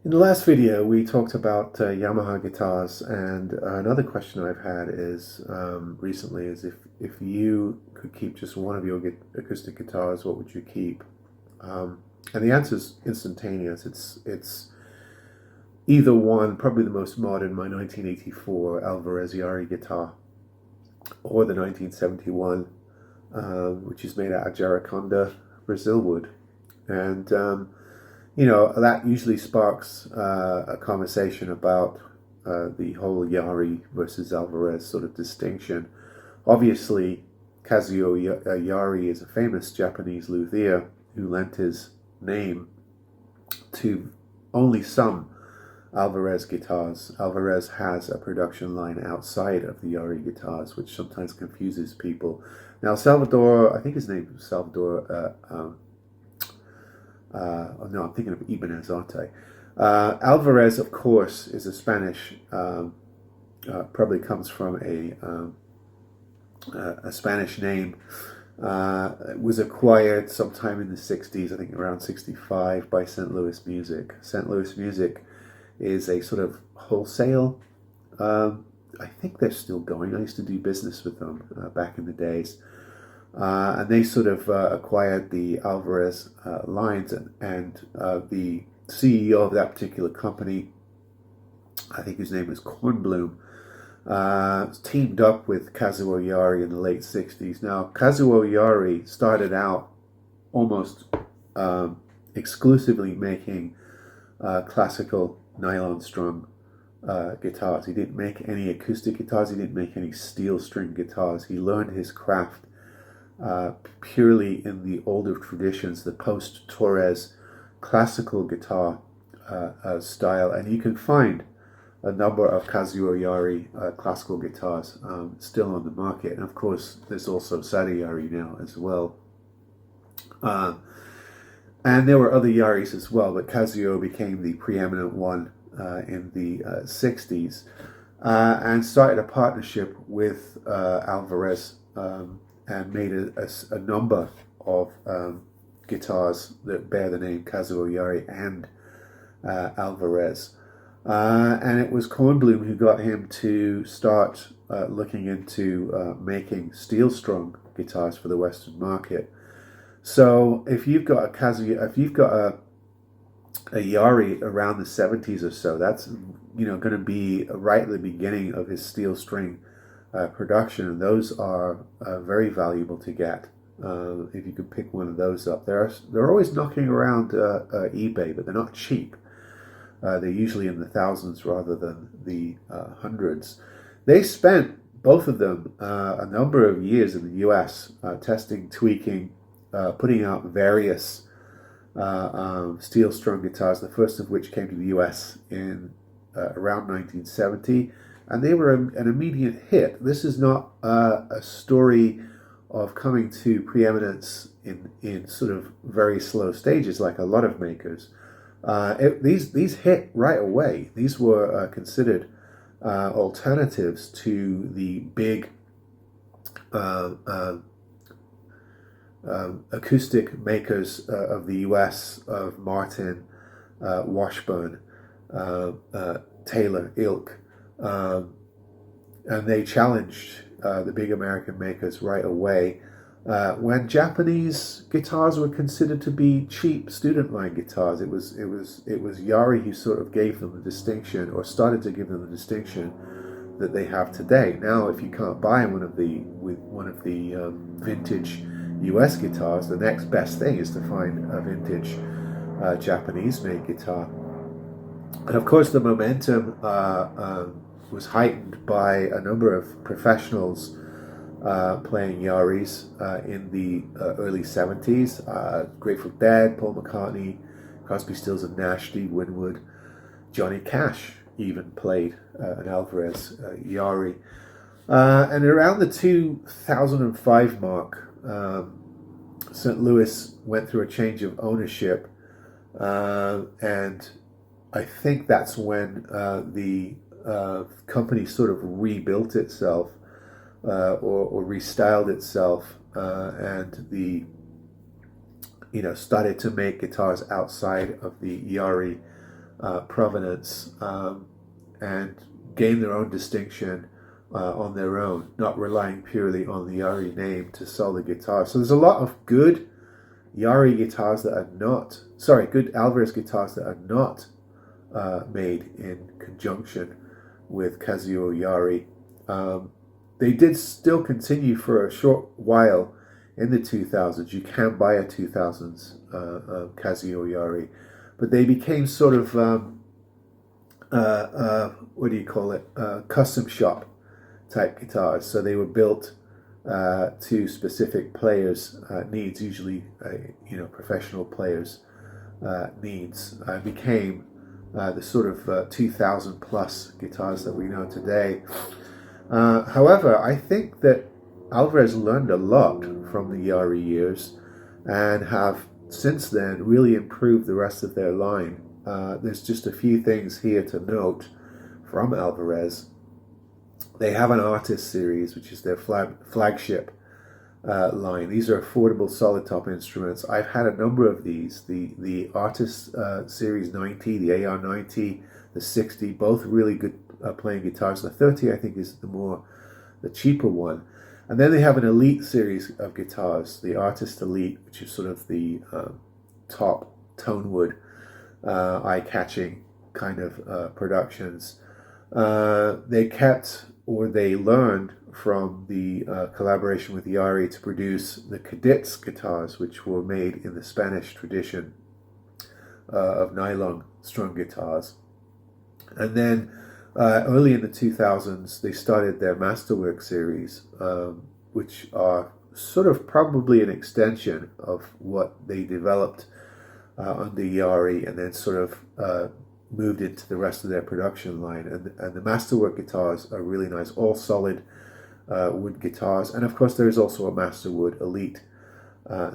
In the last video, we talked about Yamaha guitars, and another question I've had is recently is if you could keep just one of your acoustic guitars, what would you keep? And the answer is instantaneous. It's either one, probably the most modern, my 1984 Alvarez Yairi guitar, or the 1971, which is made out of Jaraconda Brazil wood, and that usually sparks a conversation about the whole Yairi versus Alvarez sort of distinction. Obviously, Kazuo Yairi is a famous Japanese luthier who lent his name to only some Alvarez guitars. Alvarez has a production line outside of the Yairi guitars, which sometimes confuses people. Now, Salvador, I think his name was Salvador. No, I'm thinking of Ibanez Arte. Alvarez, of course, is a Spanish. Probably comes from a Spanish name. It was acquired sometime in the '60s, I think around '65, by St. Louis Music. St. Louis Music is a sort of wholesale. I think they're still going. I used to do business with them back in the days. And they sort of acquired the Alvarez lines, and the CEO of that particular company, I think his name was Kornblum, teamed up with Kazuo Yairi in the late '60s. Now, Kazuo Yairi started out almost exclusively making classical nylon strung guitars. He didn't make any acoustic guitars. He didn't make any steel string guitars. He learned his craft purely in the older traditions, the post-Torres classical guitar style, and you can find a number of Kazuo Yairi classical guitars still on the market, and of course there's also Sada Yairi now as well. And there were other Yaris as well, but Kazuo became the preeminent one in the '60s, and started a partnership with Alvarez, and made a number of guitars that bear the name Kazuo Yairi and Alvarez. And it was Kornblum who got him to start looking into making steel-strung guitars for the Western market. So if you've got a Yairi around the '70s or so, that's going to be right at the beginning of his steel string production, and those are very valuable to get. If you could pick one of those up, they're always knocking around eBay, but they're not cheap. They're usually in the thousands rather than the hundreds. They spent, both of them, a number of years in the U.S. Testing, tweaking, putting out various steel strung guitars. The first of which came to the U.S. in around 1970. And they were an immediate hit. This is not a story of coming to preeminence in sort of very slow stages like a lot of makers. These hit right away. These were considered alternatives to the big acoustic makers of the U.S. of Martin, Washburn, Taylor, Ilk. And they challenged the big American makers right away. When Japanese guitars were considered to be cheap student line guitars, it was Yairi who sort of gave them the distinction, or started to give them the distinction that they have today. Now, if you can't buy one of the vintage U.S. guitars, the next best thing is to find a vintage Japanese-made guitar. And of course, the momentum was heightened by a number of professionals playing Yaris in the early '70s. Grateful Dead, Paul McCartney, Crosby, Stills and Nash, Steve Winwood, Johnny Cash even played an Alvarez Yairi. And around the 2005 mark, St. Louis went through a change of ownership, and I think that's when the company sort of rebuilt itself or restyled itself, and started to make guitars outside of the Yairi provenance, and gain their own distinction on their own, not relying purely on the Yairi name to sell the guitar. So there's a lot of good Yairi guitars that are not, sorry, good Alvarez guitars that are not made in conjunction with Kazuo Yairi. They did still continue for a short while in the 2000s. You can buy a 2000s Kazuo Yairi, but they became sort of, what do you call it, custom shop type guitars. So they were built to specific players' needs, usually professional players' needs. Became the sort of 2000 plus guitars that we know today. However, I think that Alvarez learned a lot from the Yairi years and have since then really improved the rest of their line. There's just a few things here to note from Alvarez. They have an artist series, which is their flagship line. These are affordable solid top instruments. I've had a number of these. The artist series 90, the AR90, the 60, both really good playing guitars. The 30, I think, is the cheaper one. And then they have an elite series of guitars, the Artist Elite, which is sort of the top tonewood, eye-catching kind of productions. They kept, or they learned from the collaboration with Yairi to produce the Cadets guitars, which were made in the Spanish tradition of nylon strung guitars. And then early in the 2000s, they started their Masterwork series, which are sort of probably an extension of what they developed under Yairi, and then sort of moved into the rest of their production line. And the Masterwork guitars are really nice, all solid wood guitars. And of course, there's also a Masterwood Elite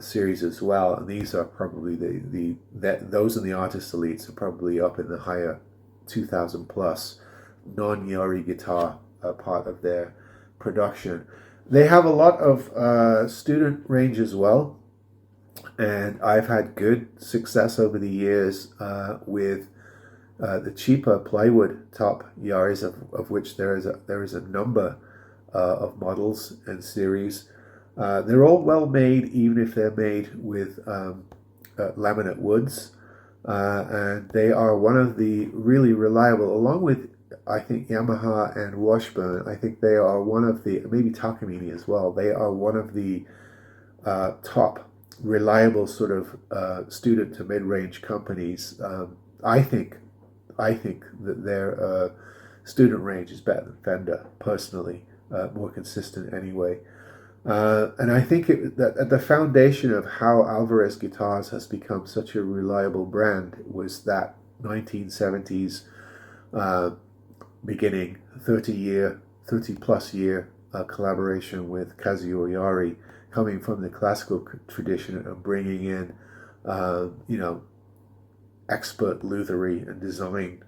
series as well. And these are probably those and the Artist Elites are probably up in the higher 2000 plus non-Yairi guitar part of their production. They have a lot of student range as well, and I've had good success over the years with the cheaper plywood top Yairis, of which there is a number of models and series. They're all well made, even if they're made with laminate woods, and they are one of the really reliable, along with I think Yamaha and Washburn. I think they are one of the, maybe Takamine as well. They are one of the top reliable sort of student to mid-range companies. I think that their student range is better than Fender, personally, more consistent anyway. And I think that at the foundation of how Alvarez Guitars has become such a reliable brand was that 1970s beginning 30 plus year collaboration with Kazuo Yairi, coming from the classical tradition and bringing in expert lutherie and design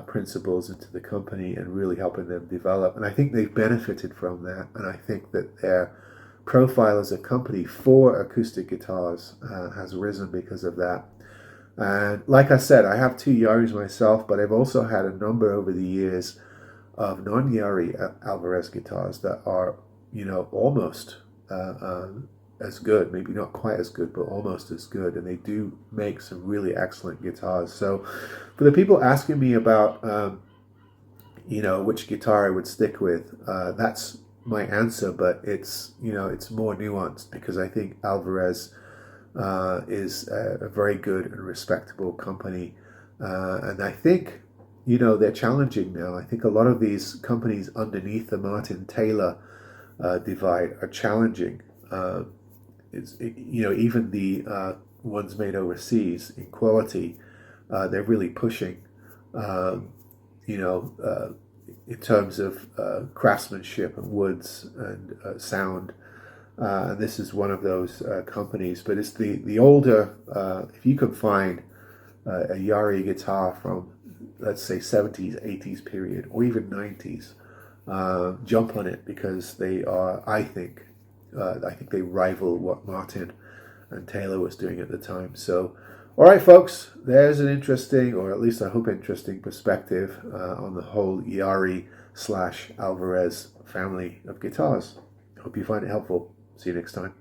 principles into the company and really helping them develop. And I think they've benefited from that, and I think that their profile as a company for acoustic guitars has risen because of that. And like I said, I have 2 Yairis myself, but I've also had a number over the years of non-Yairi Alvarez guitars that are, almost as good, maybe not quite as good, but almost as good. And they do make some really excellent guitars. So for the people asking me about, which guitar I would stick with, that's my answer, but it's more nuanced, because I think Alvarez is a very good and respectable company, and I think they're challenging now. I think a lot of these companies underneath the Martin Taylor divide are challenging. Even the ones made overseas in quality, they're really pushing. In terms of craftsmanship and woods and sound. And this is one of those companies, but it's the older, if you can find a Yairi guitar from, let's say, 70s, 80s period, or even 90s, jump on it, because they are, I think they rival what Martin and Taylor was doing at the time. So All right, folks, there's an interesting, or at least I hope interesting, perspective on the whole Yairi / Alvarez family of guitars. Hope you find it helpful. See you next time.